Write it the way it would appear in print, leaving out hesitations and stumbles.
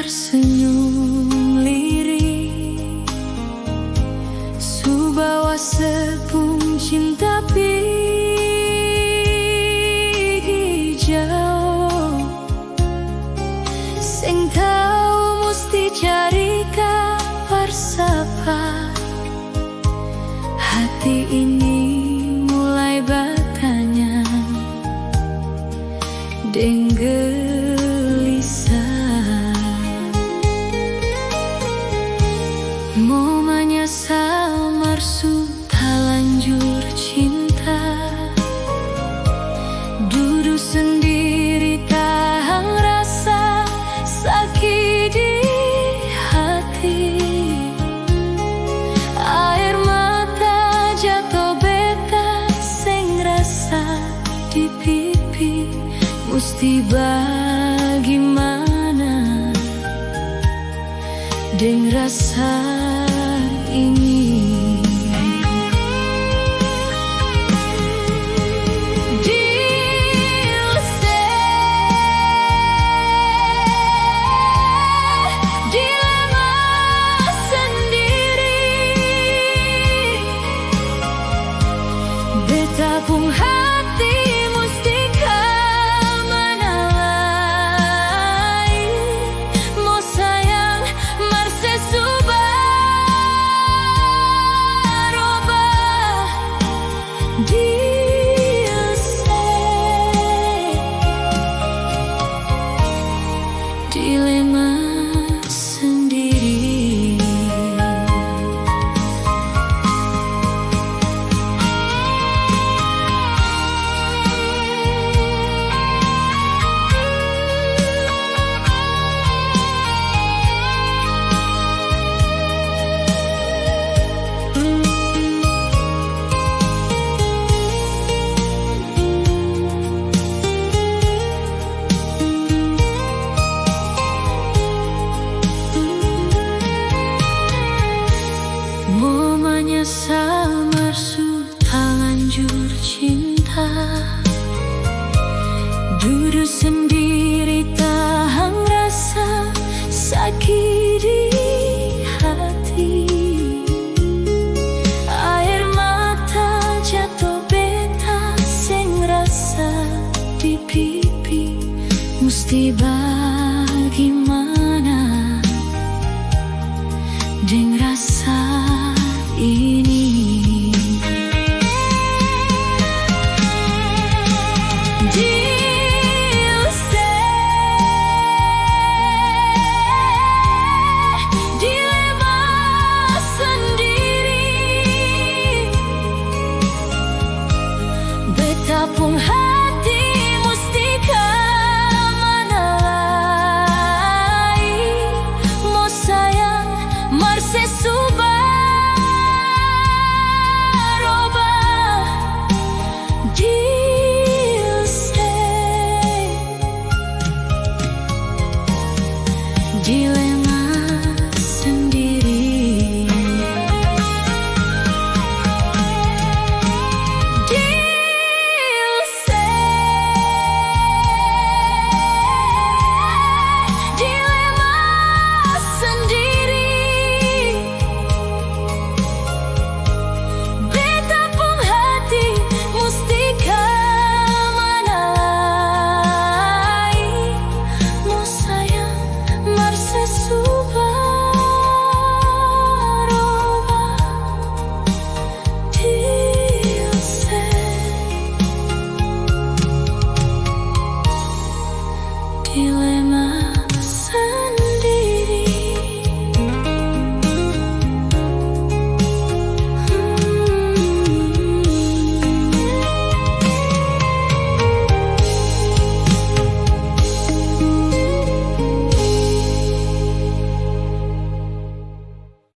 tersenyum lirih, subawa sepung cinta hijau. Sing tau mesti cari kabar sapa, hati ini mulai bertanya deng gelisah. Mau menyesal marsud lanjur cinta, duduk sendiri tahan rasa sakit di hati. Air mata jatuh beta sing rasa di pipi, mesti bagaimana deng rasa ini. Betapung hati mesti kemana lagi, mau sayang marse subarobah dilema sendiri. Mau menyesal marsud lanjur cinta, duduk sendiri tahan rasa sakit di hati. Air mata jatuh beta sing rasa di pipi, mesti bagaimana deng rasa ini. Dilema sendiri, betapung hati mesti kemana lagi, mau sayang marse subarobah dilema